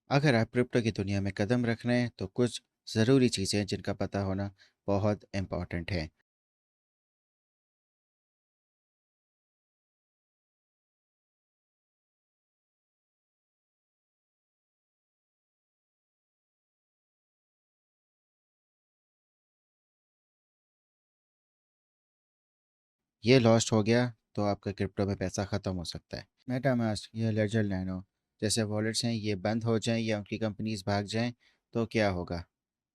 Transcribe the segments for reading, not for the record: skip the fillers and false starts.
अगर आप क्रिप्टो की दुनिया में कदम रख रहे हैं तो कुछ ज़रूरी चीज़ें हैं जिनका पता होना बहुत इम्पॉर्टेंट है। ये लॉस्ट हो गया तो आपका क्रिप्टो में पैसा ख़त्म हो सकता है। मेटामास्क या लेजर नैनो जैसे वॉलेट्स हैं, ये बंद हो जाएं या उनकी कंपनीज भाग जाएं तो क्या होगा?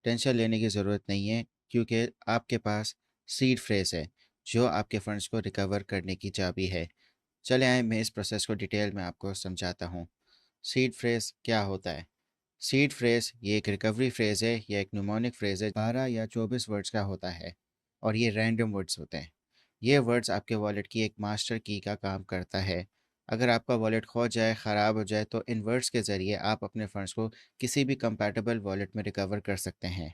टेंशन लेने की ज़रूरत नहीं है, क्योंकि आपके पास सीड फ्रेज़ है जो आपके फंड्स को रिकवर करने की चाबी है। चले आए, मैं इस प्रोसेस को डिटेल में आपको समझाता हूँ। सीड फ्रेज़ क्या होता है? सीड फ्रेज़ ये एक रिकवरी फ्रेज़ है या एक न्यूमोनिक फ्रेज़ है, 12 या 24 वर्ड्स का होता है और ये रैंडम वर्ड्स होते हैं। ये वर्ड्स आपके वॉलेट की एक मास्टर की का काम करता है। अगर आपका वॉलेट खो जाए, ख़राब हो जाए तो इन वर्ड्स के ज़रिए आप अपने फंड्स को किसी भी कंपैटिबल वॉलेट में रिकवर कर सकते हैं।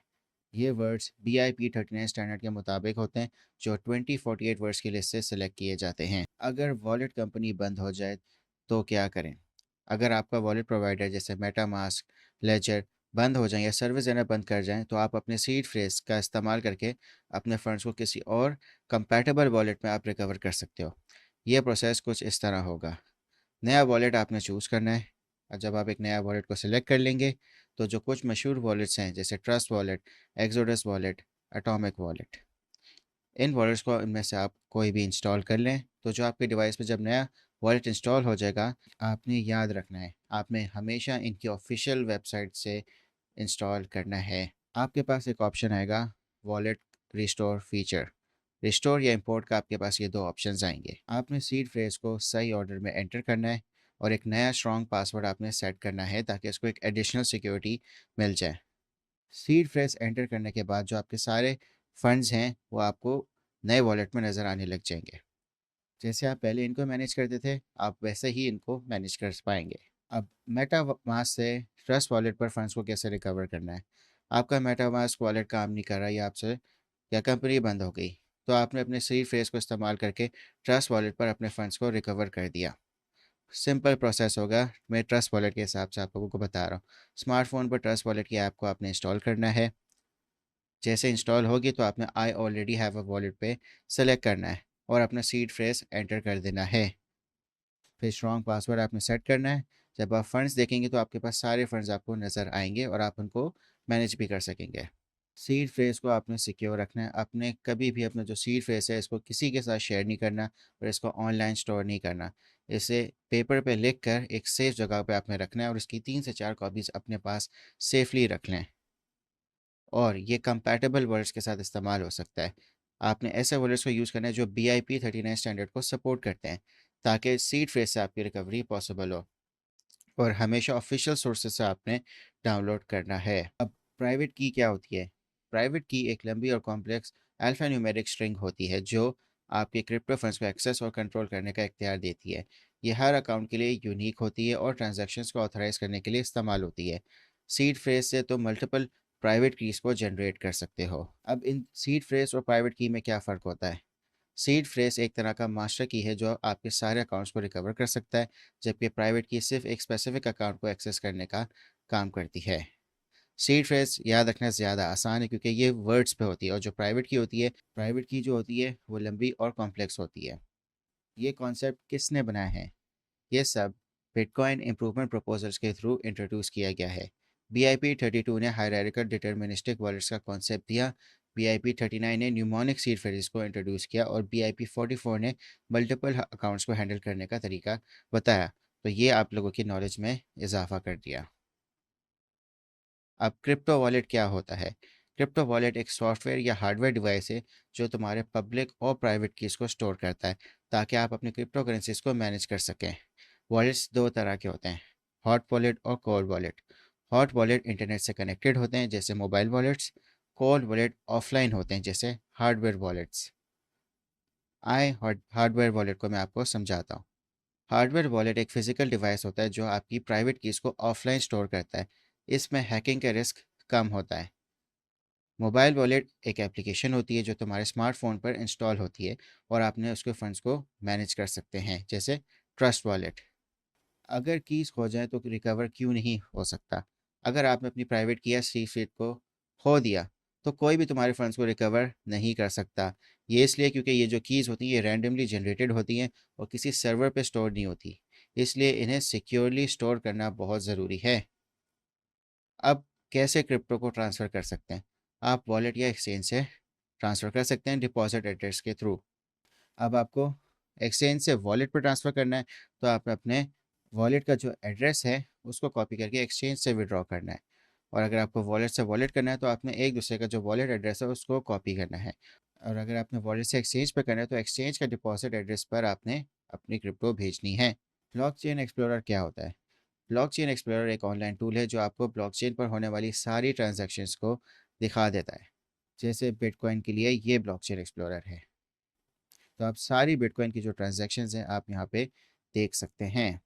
ये वर्ड्स BIP39 स्टैंडर्ड के मुताबिक होते हैं, जो 2048 वर्ड्स की लिस्ट से सिलेक्ट किए जाते हैं। अगर वॉलेट कंपनी बंद हो जाए तो क्या करें? अगर आपका वॉलेट प्रोवाइडर जैसे मेटामास्क, लेजर बंद हो जाएँ या सर्विस देना बंद कर जाएँ, तो आप अपने सीड फ्रेज़ का इस्तेमाल करके अपने फंड्स को किसी और कंपैटिबल वॉलेट में आप रिकवर कर सकते हो। ये प्रोसेस कुछ इस तरह होगा। नया वॉलेट आपने चूज़ करना है और जब आप एक नया वॉलेट को सिलेक्ट कर लेंगे, तो जो कुछ मशहूर वॉलेट्स हैं जैसे Trust wallet, Exodus wallet, Atomic wallet, इन वॉलेट्स को इनमें से आप कोई भी इंस्टॉल कर लें। तो जो आपके डिवाइस पे जब नया वॉलेट इंस्टॉल हो जाएगा, आपने याद रखना है, आपने हमेशा इनकी ऑफ़िशियल वेबसाइट से इंस्टॉल करना है। आपके पास एक ऑप्शन आएगा, वॉलेट रिस्टोर फीचर। रिस्टोर या इंपोर्ट का आपके पास ये दो ऑप्शंस आएंगे। आपने सीड फ्रेज को सही ऑर्डर में एंटर करना है और एक नया स्ट्रॉन्ग पासवर्ड आपने सेट करना है ताकि इसको एक एडिशनल सिक्योरिटी मिल जाए। सीड फ्रेज एंटर करने के बाद जो आपके सारे फंड्स हैं वो आपको नए वॉलेट में नज़र आने लग जाएंगे। जैसे आप पहले इनको मैनेज करते थे, आप वैसे ही इनको मैनेज कर पाएंगे। अब मेटामास्क से ट्रस्ट वॉलेट पर फंड्स को कैसे रिकवर करना है? आपका मेटामास्क वॉलेट काम नहीं कर रहा या आपसे या कंपनी बंद हो गई, तो आपने अपने सीड फ्रेज को इस्तेमाल करके ट्रस्ट वॉलेट पर अपने फंड्स को रिकवर कर दिया। सिंपल प्रोसेस होगा, मैं ट्रस्ट वॉलेट के हिसाब से आप लोगों को बता रहा हूँ। स्मार्टफोन पर ट्रस्ट वॉलेट की ऐप को आपने इंस्टॉल करना है। जैसे इंस्टॉल होगी तो आपने I already have a wallet पे सेलेक्ट करना है और अपना सीड फ्रेज एंटर कर देना है। फिर स्ट्रॉन्ग पासवर्ड आपने सेट करना है। जब आप फंड्स देखेंगे तो आपके पास सारे फंड्स आपको नज़र आएंगे और आप उनको मैनेज भी कर सकेंगे। सीड फ्रेज़ को आपने सिक्योर रखना है। आपने कभी भी अपना जो सीड फ्रेज़ है इसको किसी के साथ शेयर नहीं करना और इसको ऑनलाइन स्टोर नहीं करना। इसे पेपर पे लिख कर एक सेफ़ जगह पे आपने रखना है और इसकी 3 से 4 कॉपीज़ अपने पास सेफ़ली रख लें। और ये कंपैटिबल वर्ड्स के साथ इस्तेमाल हो सकता है। आपने ऐसे वर्ड्स को यूज़ करना है जो BIP39 स्टैंडर्ड को सपोर्ट करते हैं, ताकि सीड फ्रेज़ से आपकी रिकवरी पॉसिबल हो। और हमेशा ऑफिशियल सोर्सेज से आपने डाउनलोड करना है। अब प्राइवेट की क्या होती है? प्राइवेट की एक लंबी और कॉम्प्लेक्स अल्फा न्यूमेरिक स्ट्रिंग होती है जो आपके क्रिप्टो फंड्स को एक्सेस और कंट्रोल करने का इख्तियार देती है। ये हर अकाउंट के लिए यूनिक होती है और ट्रांजैक्शंस को ऑथराइज करने के लिए इस्तेमाल होती है। सीड फ्रेज से तो मल्टीपल प्राइवेट कीज़ को जनरेट कर सकते हो। अब इन सीड फ्रेज और प्राइवेट की में क्या फ़र्क होता है? सीड फ्रेज़ एक तरह का मास्टर की है जो आपके सारे अकाउंट्स को रिकवर कर सकता है, जबकि प्राइवेट की सिर्फ एक स्पेसिफिक अकाउंट को एक्सेस करने का काम करती है। सीड फ्रेज़ याद रखना ज़्यादा आसान है क्योंकि ये वर्ड्स पे होती है और जो प्राइवेट की होती है, प्राइवेट की जो होती है वो लंबी और कॉम्प्लेक्स होती है। ये कॉन्सेप्ट किसने बनाया है? ये सब बिटकॉइन इम्प्रूवमेंट प्रपोजल्स के थ्रू इंट्रोड्यूस किया गया है। BIP32 ने हायरार्किकल डिटर्मिनिस्टिक वॉलेट्स का कॉन्सेप्ट दिया। BIP39 ने न्यूमोनिक सीड फ्रेजेस को इंट्रोड्यूस किया और BIP44 ने मल्टीपल अकाउंट्स को हैंडल करने का तरीका बताया। तो ये आप लोगों की नॉलेज में इजाफा कर दिया। अब क्रिप्टो वॉलेट क्या होता है? क्रिप्टो वॉलेट एक सॉफ्टवेयर या हार्डवेयर डिवाइस है जो तुम्हारे पब्लिक और प्राइवेट कीज़ को स्टोर करता है ताकि आप अपनी क्रिप्टो करेंसीज को मैनेज कर सकें। वॉलेट्स दो तरह के होते हैं, हॉट वॉलेट और cold wallet. Hot wallet internet से कनेक्टेड होते हैं जैसे mobile wallets. Cold wallet offline होते हैं जैसे हार्डवेयर वॉलेट्स। आए हार्डवेयर वॉलेट को मैं आपको समझाता हूँ। हार्डवेयर वॉलेट एक फिजिकल डिवाइस होता है जो आपकी प्राइवेट कीज़ को ऑफलाइन स्टोर करता है। इसमें हैकिंग का रिस्क कम होता है। मोबाइल वॉलेट एक एप्लीकेशन होती है जो तुम्हारे स्मार्टफोन पर इंस्टॉल होती है और आपने उसके फंड्स को मैनेज कर सकते हैं जैसे ट्रस्ट वॉलेट। अगर कीज़ खो जाए तो रिकवर क्यों नहीं हो सकता? अगर आपने अपनी प्राइवेट की या सीक्रेट को खो दिया, तो कोई भी तुम्हारे फंड्स को रिकवर नहीं कर सकता। ये इसलिए क्योंकि ये जो कीज़ होती हैं ये रैंडमली जनरेटेड होती हैं और किसी सर्वर पे स्टोर नहीं होती। इसलिए इन्हें सिक्योरली स्टोर करना बहुत ज़रूरी है। अब कैसे क्रिप्टो को ट्रांसफ़र कर सकते हैं? आप वॉलेट या एक्सचेंज से ट्रांसफ़र कर सकते हैं डिपॉज़िट एड्रेस के थ्रू। अब आपको एक्सचेंज से वॉलेट पे ट्रांसफ़र करना है, तो आप अपने वॉलेट का जो एड्रेस है, उसको कॉपी करके एक्सचेंज से विथड्रॉ करना है। और अगर आपको वॉलेट से वॉलेट करना है, तो आपने एक दूसरे का जो वॉलेट एड्रेस है, उसको कॉपी करना है। और अगर आपने वॉलेट से एक्सचेंज पे करना है, तो एक्सचेंज का डिपॉज़िट एड्रेस पर आपने अपनी क्रिप्टो भेजनी है। ब्लॉकचेन एक्सप्लोरर क्या होता है? ब्लॉकचेन एक्सप्लोरर एक ऑनलाइन टूल है, जो आपको ब्लॉकचेन पर होने वाली सारी ट्रांज़ैक्शंस को दिखा देता है। जैसे बिटकॉइन के लिए ये ब्लॉकचेन एक्सप्लोरर है। तो आप सारी बिटकॉइन की जो ट्रांजैक्शंस हैं आप यहाँ पे देख सकते हैं।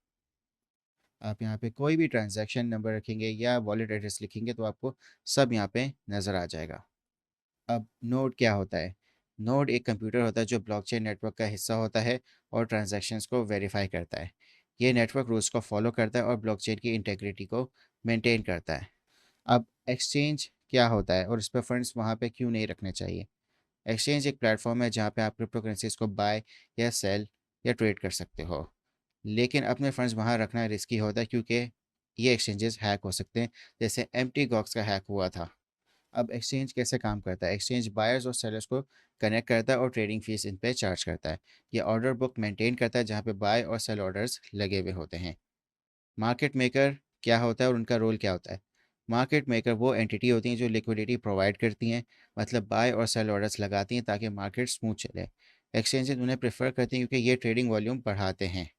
आप यहाँ पे कोई भी ट्रांजैक्शन नंबर रखेंगे या वॉलेट एड्रेस लिखेंगे तो आपको सब यहाँ पे नज़र आ जाएगा। अब नोड क्या होता है? नोड एक कंप्यूटर होता है जो ब्लॉकचेन नेटवर्क का हिस्सा होता है और ट्रांजैक्शंस को वेरीफाई करता है। ये नेटवर्क रूल्स को फॉलो करता है और ब्लॉकचेन की इंटेग्रिटी को मेंटेन करता है। अब एक्सचेंज क्या होता है और इस पर फंड्स वहाँ पे क्यों नहीं रखने चाहिए? एक्सचेंज एक प्लेटफॉर्म है जहाँ पे आप क्रिप्टो करेंसीज को बाय या सेल या ट्रेड कर सकते हो। लेकिन अपने फंड्स वहाँ रखना रिस्की होता है क्योंकि ये एक्सचेंजेस हैक हो सकते हैं, जैसे एम्प्टी गॉक्स का हैक हुआ था। अब एक्सचेंज कैसे काम करता है? एक्सचेंज बायर्स और सेलर्स को कनेक्ट करता है और ट्रेडिंग फीस इन पे चार्ज करता है। ये ऑर्डर बुक मेंटेन करता है जहाँ पे बाय और सेल ऑर्डर्स लगे हुए होते हैं। मार्केट मेकर क्या होता है और उनका रोल क्या होता है? मार्केट मेकर वो एंटिटी होती हैं जो लिक्विडिटी प्रोवाइड करती हैं, मतलब बाय और सेल ऑर्डर्स लगाती हैं ताकि मार्केट स्मूथ चले। एक्सचेंजेस उन्हें प्रेफर करती हैं क्योंकि ये ट्रेडिंग वॉल्यूम बढ़ाते हैं।